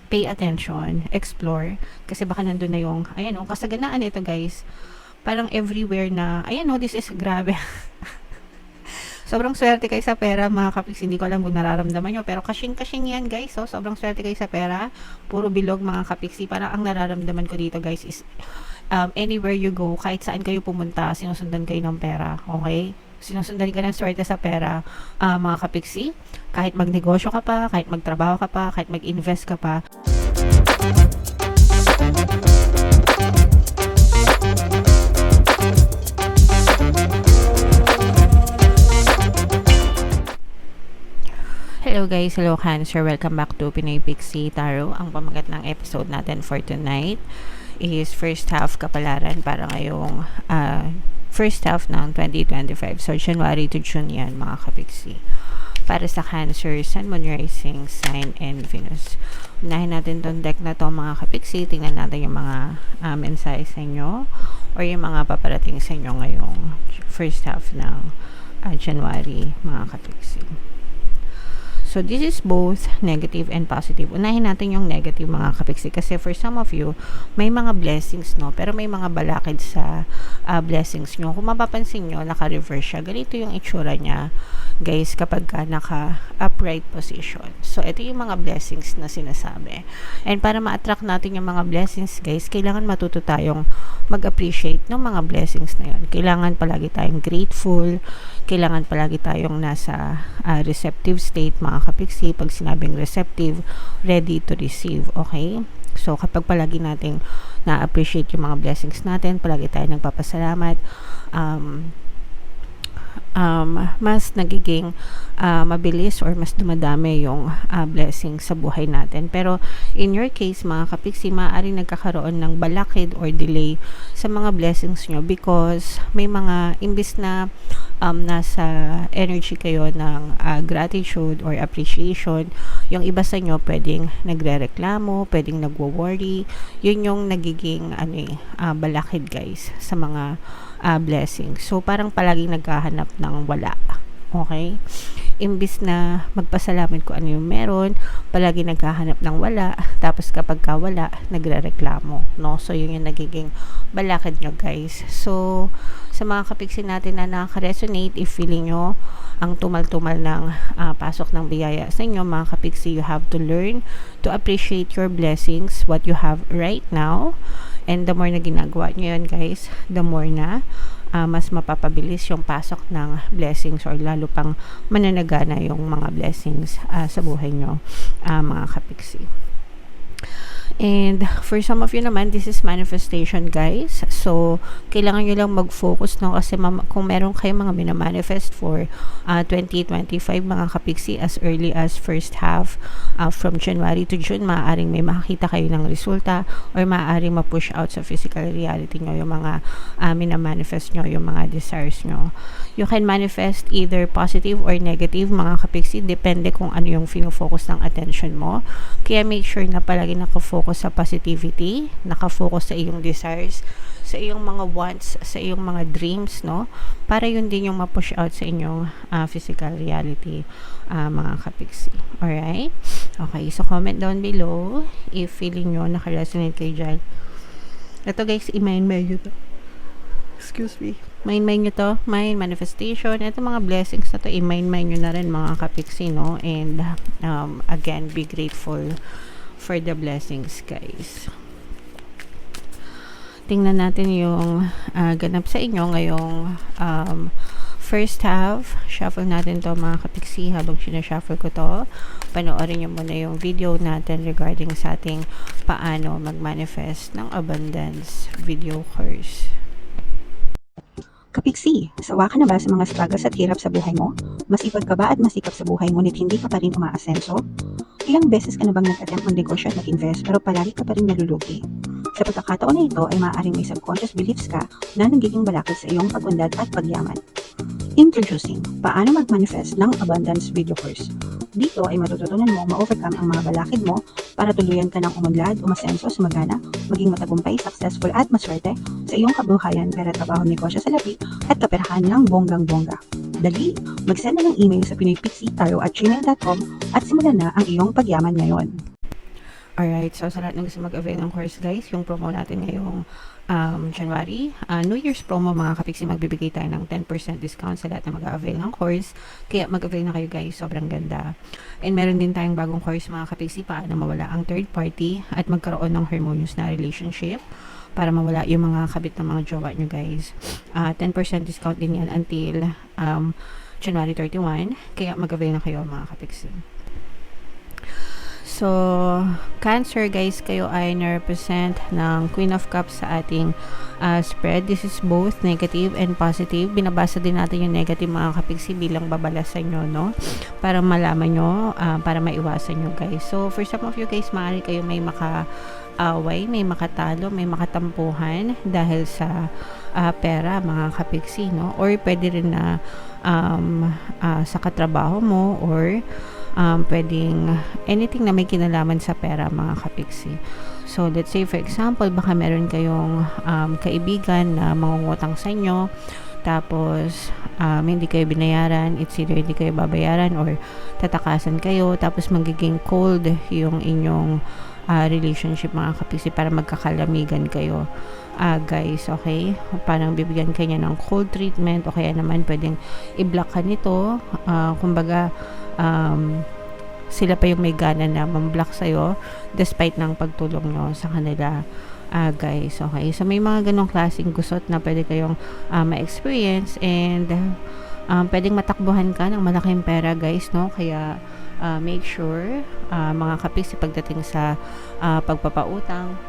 pay attention, explore, kasi baka nandun na yung, ayan o, kasaganaan ito guys, parang everywhere na, ayan o, this is grabe. Sobrang swerte kayo sa pera mga kapiks, hindi ko alam kung nararamdaman nyo, pero kasing-kasing yan guys, so sobrang swerte kayo sa pera, puro bilog mga kapiksi, parang ang nararamdaman ko dito guys is, anywhere you go, kahit saan kayo pumunta, sinusundan kayo ng pera, okay? Sinusundan ka ng swerte sa pera, mga kapiksi, kahit magnegosyo ka pa, kahit magtrabaho ka pa, kahit mag-invest ka pa. Hello guys, hello Cancer, welcome back to Pinoy Pixie Tarot. Ang pamagat ng episode natin for tonight is first half kapalaran para ngayong first half ng 2025. So January to June yan mga kapixie. Para sa Cancer, Sun, Moon, Rising, Sign, and Venus. Unahin natin tong deck na to mga kapixie. Tingnan natin yung mga mensahe sa inyo or yung mga paparating sa inyo ngayong first half ng January mga kapixie. So, this is both negative and positive. Unahin natin yung negative mga kapiksi kasi for some of you, may mga blessings, no? Pero may mga balakid sa blessings nyo. Kung mapapansin nyo, naka-reverse siya. Ganito yung itsura niya, guys, kapag ka naka-upright position. So, ito yung mga blessings na sinasabi. And para ma-attract natin yung mga blessings, guys, kailangan matuto tayong mag-appreciate ng mga blessings na yun. Kailangan palagi tayong grateful. Kailangan palagi tayong nasa receptive state, mga kapiksi. Pag sinabing receptive, ready to receive, okay? So, kapag palagi nating na-appreciate yung mga blessings natin, palagi tayo nagpapasalamat, mas nagiging mabilis or mas dumadami yung blessing sa buhay natin. Pero in your case mga kapiksi, maaaring nagkakaroon ng balakid or delay sa mga blessings nyo because may mga imbis na nasa energy kayo ng gratitude or appreciation, yung iba sa inyo pwedeng nagrereklamo, pwedeng nagwo-worry. Yun yung nagiging balakid guys sa mga blessings. So parang palaging naghahanap ng wala. Okay? Imbis na magpasalamat kung ano yung meron, palagi naghahanap ng wala, tapos kapag ka wala, nagrereklamo, no? So yun yung nagiging balakid nyo guys. So sa mga kapiksi natin na nakaka-resonate, if feeling nyo ang tumal-tumal ng pasok ng biyaya sa inyo, mga kapiksi, you have to learn to appreciate your blessings, what you have right now. And the more na ginagawa nyo yun guys, the more na mas mapapabilis yung pasok ng blessings or lalo pang mananagana yung mga blessings sa buhay nyo, mga kapiksi. And for some of you naman, this is manifestation guys. So, kailangan nyo lang mag-focus, no? Kasi kung meron kayong mga minamanifest for 2025 mga kapiksi as early as first half from January to June, maaaring may makakita kayo ng resulta or maaaring ma-push out sa physical reality nyo yung mga minamanifest nyo, yung mga desires nyo. You can manifest either positive or negative mga kapiksi, depende kung ano yung fino-focus ng attention mo. Kaya make sure na palagi nakafocus sa positivity, nakafocus sa iyong desires, sa iyong mga wants, sa iyong mga dreams, no? Para yun din yung ma-push out sa inyong physical reality, mga kapiksi. Alright? Okay, so comment down below if feeling nyo naka-resonate kayo dyan. Ito guys, i-mind nyo to. Excuse me. Mind nyo to. Mind, manifestation. Ito mga blessings na to, i-mind nyo na rin mga kapiksi, no? And again, be grateful for the blessings guys. Tingnan natin yung ganap sa inyo ngayong first half. Shuffle natin to mga kapiksi. Habang sinashuffle ko to, panoorin nyo muna yung video natin regarding sa ating paano mag-manifest ng abundance video course. Kapiksi, sawa ka na ba sa mga struggles at hirap sa buhay mo? Masipag ka ba at masikap sa buhay ngunit hindi ka pa rin umaasenso? Ilang beses ka na bang nag-attempt mag-negosyo at mag-invest pero palagi ka pa rin nalulugi? Sa pagkakataon na ito ay maaaring may subconscious beliefs ka na nagiging balakid sa iyong pag-unlad at pagyaman. Introducing, paano mag-manifest ng abundance video course. Dito ay matututunan mo ma-overcome ang mga balakid mo para tuluyan ka ng umunlad, umasenso, sumagana, maging matagumpay, successful at maswerte sa iyong kabuhayan, pera, trabaho, negosyo sa lapi at kaperahan ng bonggang-bongga. Dali, mag-send na ng email sa pinoypixie@gmail.com at simulan na ang iyong pagyaman ngayon. Alright, so sa lahat ng gusto mag-avail ng course guys, yung promo natin ngayong January, New Year's promo mga kapiksi, magbibigay tayo ng 10% discount sa lahat na mag-avail ng course. Kaya mag-avail na kayo guys, sobrang ganda. And meron din tayong bagong course mga kapiksi, paano mawala ang third party at magkaroon ng harmonious na relationship para mawala yung mga kabit ng mga jowa nyo guys. 10% discount din yan until January 31. Kaya mag-avail na kayo mga kapiksi. So, Cancer guys, kayo ay na-represent ng Queen of Cups sa ating spread. This is both negative and positive. Binabasa din natin yung negative mga kapiksi bilang babalasan nyo, no? Para malaman nyo, para maiwasan nyo guys. So, for some of you guys, maaari kayo may maka-away, may makatalo, may makatampuhan dahil sa pera mga kapiksi, no? Or pwede rin na sa katrabaho mo or pwedeng anything na may kinalaman sa pera mga kapiksi. So, let's say for example, baka meron kayong kaibigan na mangungutang sa inyo, tapos hindi kayo binayaran, it's either hindi kayo babayaran or tatakasan kayo, tapos magiging cold yung inyong relationship mga kapiksi para magkakalamigan kayo. Guys, okay? Parang bibigyan kanya ng cold treatment o kaya naman pwedeng i-block ka nito. Kumbaga, sila pa yung may gana na mam-block sa'yo despite ng pagtulong nyo sa kanila. Guys, okay? So, may mga ganong klaseng gusot na pwede kayong ma-experience and pwedeng matakbuhan ka ng malaking pera, guys, no? Kaya, make sure, mga kapiksi, pagdating sa pagpapautang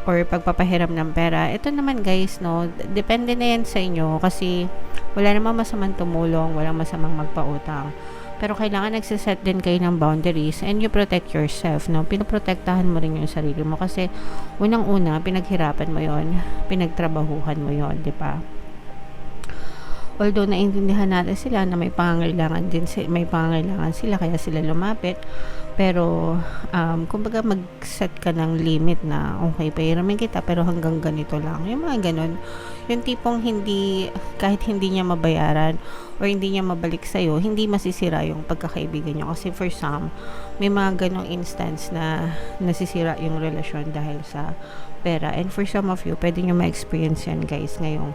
or pagpapahiram ng pera, ito naman guys, no, depende na yan sa inyo kasi wala namang masamang tumulong, walang masamang magpautang. Pero kailangan nagsiset din kayo ng boundaries and you protect yourself, no? Pinoprotektahan mo rin yung sarili mo kasi unang-una, pinaghirapan mo yon, pinagtrabahuhan mo yon, di ba? Although naintindihan natin sila na may pangangailangan sila kaya sila lumapit, pero kumbaga mag-set ka ng limit na okay, pahiramin kita pero hanggang ganito lang, yung mga ganon, yung tipong hindi, kahit hindi niya mabayaran or hindi niya mabalik sa'yo, hindi masisira yung pagkakaibigan niyo kasi for some, may mga ganong instance na nasisira yung relasyon dahil sa pera, and for some of you, pwede nyo ma-experience yan guys ngayong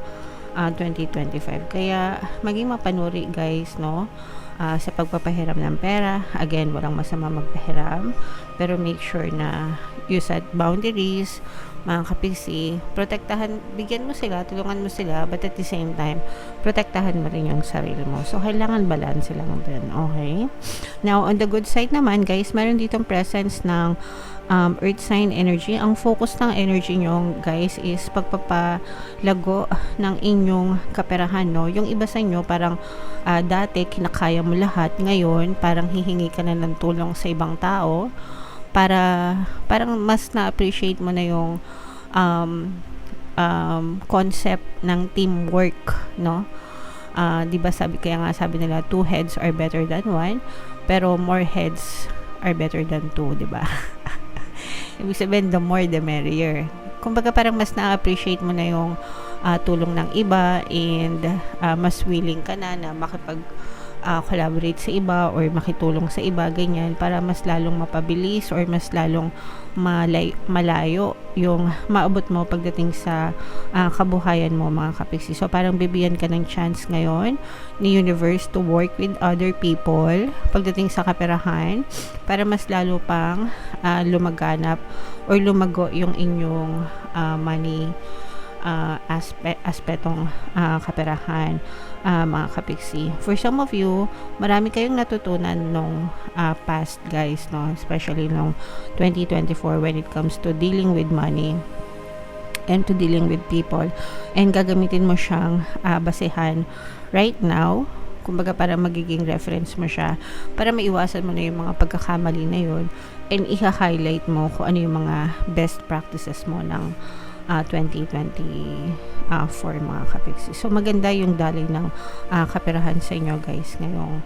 2025. Kaya maging mapanuri guys, no? Sa pagpapahiram ng pera. Again, walang masama magpahiram, pero make sure na you set boundaries mga kapiksi. Protektahan, bigyan mo sila, tulungan mo sila, but at the same time, protektahan mo rin yung sarili mo. So, kailangan balance lang din. Okay? Now, on the good side naman guys, meron ditong presence ng earth sign energy. Ang focus ng energy nyo guys is pagpapalago ng inyong kaperahan, no? Yung iba sa inyo parang dati kinakaya mo lahat, ngayon parang hihingi ka na ng tulong sa ibang tao para parang mas na-appreciate mo na yung concept ng teamwork, no? 'Di ba kaya nga sabi nila two heads are better than one, pero more heads are better than two, 'di ba? Ibig sabihin, the more the merrier. Kumbaga parang mas na-appreciate mo na yung tulong ng iba and mas willing ka na makipag collaborate sa iba or makitulong sa iba, ganyan, para mas lalong mapabilis or mas lalong malayo yung maabot mo pagdating sa kabuhayan mo mga kapiksi. So parang bibigyan ka ng chance ngayon ni universe to work with other people pagdating sa kaperahan para mas lalo pang lumaganap or lumago yung inyong money aspetong kaperahan mga kapiksi. For some of you, marami kayong natutunan nung past guys, no? Especially nung 2024 when it comes to dealing with money and to dealing with people, and gagamitin mo siyang basehan right now, kumbaga para magiging reference mo siya para maiwasan mo na yung mga pagkakamali na yun and i-highlight mo kung ano yung mga best practices mo ng 2024 mga kapiksi. So maganda yung daloy ng kaperahan sa inyo guys ngayong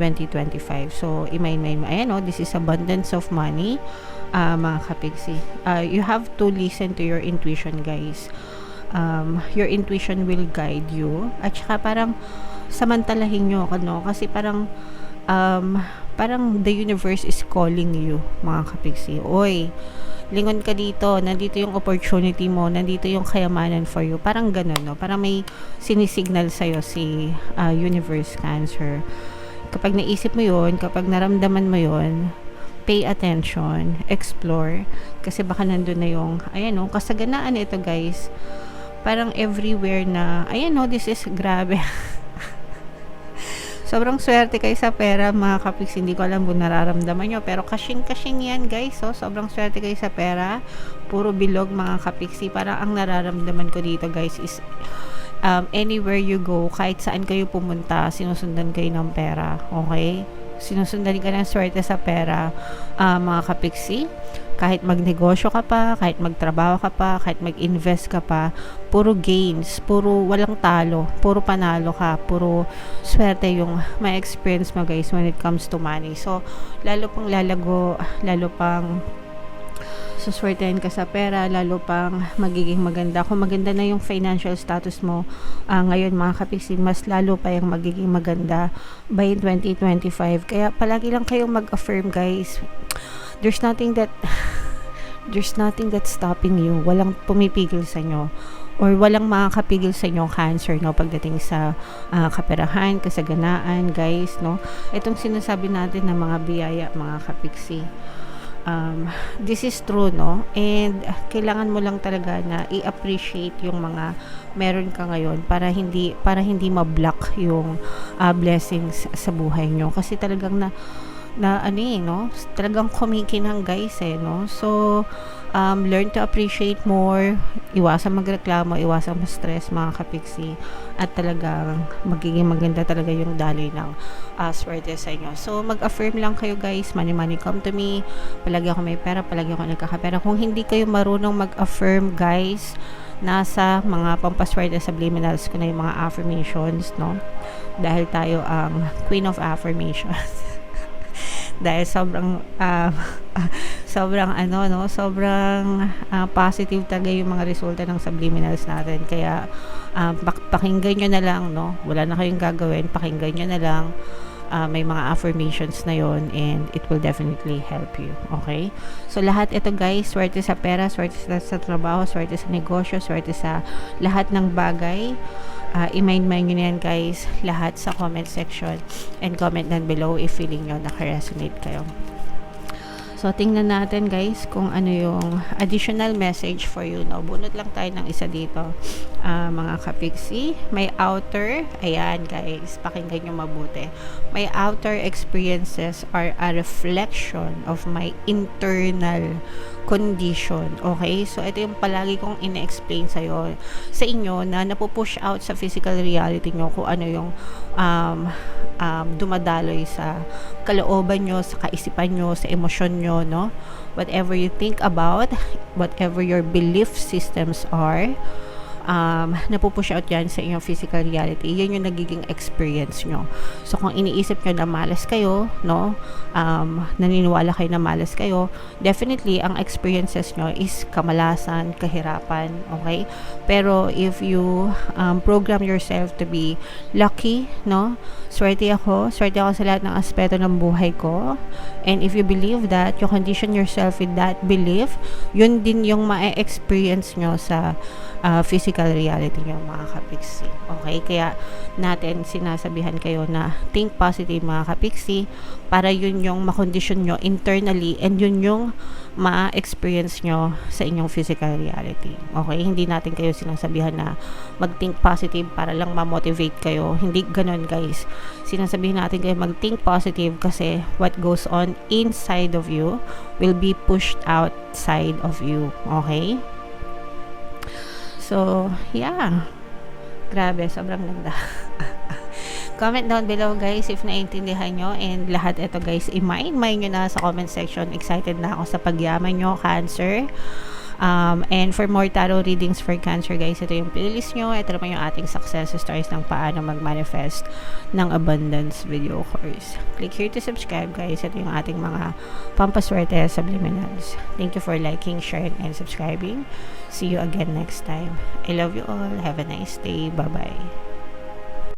2025. So imayin mo, ayan, this is abundance of money mga kapiksi. You have to listen to your intuition guys. Your intuition will guide you at saka parang samantalahin nyo, kasi parang parang the universe is calling you, mga kapiksi. Oy, lingon ka dito, nandito yung opportunity mo, nandito yung kayamanan for you. Parang ganun, no? Parang may sinisignal sa'yo si universe, Cancer. Kapag naisip mo yun, kapag naramdaman mo yun, pay attention, explore, kasi baka nandun na yung, ayan, no, kasaganaan ito, guys. Parang everywhere na, ayan, no, this is grabe. Sobrang swerte kayo sa pera, mga kapiks. Hindi ko alam kung nararamdaman nyo, pero kasing-kasing yan, guys. So, sobrang swerte kayo sa pera. Puro bilog, mga kapiksi. Parang ang nararamdaman ko dito, guys, is anywhere you go, kahit saan kayo pumunta, sinusundan kayo ng pera. Okay? Sinusundan ka ng swerte sa pera, mga kapiksi. Kahit magnegosyo ka pa, kahit magtrabaho ka pa, kahit mag-invest ka pa, puro gains, puro walang talo, puro panalo ka, puro swerte yung may experience mo, guys, when it comes to money. So, lalo pang lalago, lalo pang suswertein ka sa pera, lalo pang magiging maganda. Kung maganda na yung financial status mo ngayon, mga kapiksi, mas lalo pa yung magiging maganda by 2025. Kaya palagi lang kayong mag-affirm, guys. There's nothing that's stopping you. Walang pumipigil sa inyo, or walang makakapigil sa inyo, Cancer, no, pagdating sa kaperahan, kasaganaan, guys, no. Itong sinasabi natin ng mga biyaya, mga kapiksi, this is true, no, and kailangan mo lang talaga na i-appreciate yung mga meron ka ngayon para hindi ma-block yung blessings sa buhay nyo, kasi talagang no, talagang kumikinang, guys, no. So, learn to appreciate more, iwasan magreklamo, iwasan ma-stress, mga kapiksi, at talagang magiging maganda talaga yung daloy ng swerte sa inyo. So, mag-affirm lang kayo, guys. Money, money, come to me. Palagi ako may pera, palagi ako nagkakapera. Kung hindi kayo marunong mag-affirm, guys, nasa mga pampaswerte subliminals ko na yung mga affirmations, no, dahil tayo ang queen of affirmations. Dahil sobrang positive talaga yung mga resulta ng subliminals natin. Kaya pakinggan nyo na lang, no, wala na kayong gagawin, pakinggan nyo na lang. May mga affirmations na yon, and it will definitely help you. Okay? So, lahat ito, guys, swerte sa pera, swerte sa trabaho, swerte sa negosyo, swerte sa lahat ng bagay. I-mind nyo na yan, guys, lahat sa comment section, and comment down below if feeling nyo naka-resonate kayo. So, tingnan natin, guys, kung ano yung additional message for you, no? Bunot lang tayo ng isa dito, mga kapiksi. May outer, ayan, guys, pakinggan nyo mabuti. My outer experiences are a reflection of my internal condition. Okay? So, ito yung palagi kong ina-explain sa inyo na napupush out sa physical reality nyo kung ano yung dumadaloy sa kalooban nyo, sa kaisipan nyo, sa emosyon nyo, no? Whatever you think about, whatever your belief systems are, napupush out yan sa inyong physical reality. Yan yung nagiging experience nyo. So, kung iniisip nyo na malas kayo, no, naniniwala kayo na malas kayo, definitely, ang experiences nyo is kamalasan, kahirapan, okay? Pero, if you program yourself to be lucky, no, swerte ako sa lahat ng aspeto ng buhay ko, and if you believe that, you condition yourself with that belief, yun din yung ma-experience nyo sa physical reality nyo, mga kapiksi. Okay? Kaya natin sinasabihan kayo na think positive, mga kapiksi, para yun yung makondisyon nyo internally, and yun yung ma-experience nyo sa inyong physical reality. Okay? Hindi natin kayo sinasabihan na mag-think positive para lang ma-motivate kayo. Hindi ganun, guys. Sinasabihan natin kayo mag-think positive kasi what goes on inside of you will be pushed outside of you. Okay? So, yeah. Grabe, sobrang ganda. Comment down below, guys, if naintindihan nyo, and lahat ito, guys, i-mind nyo na sa comment section. Excited na ako sa pagyaman nyo, Cancer. And for more tarot readings for Cancer, guys, ito yung playlist nyo. Ito naman yung ating success stories ng paano mag-manifest ng abundance video course. Click here to subscribe, guys. Ito yung ating mga pampaswerte subliminals. Thank you for liking, sharing, and subscribing. See you again next time. I love you all. Have a nice day. Bye-bye.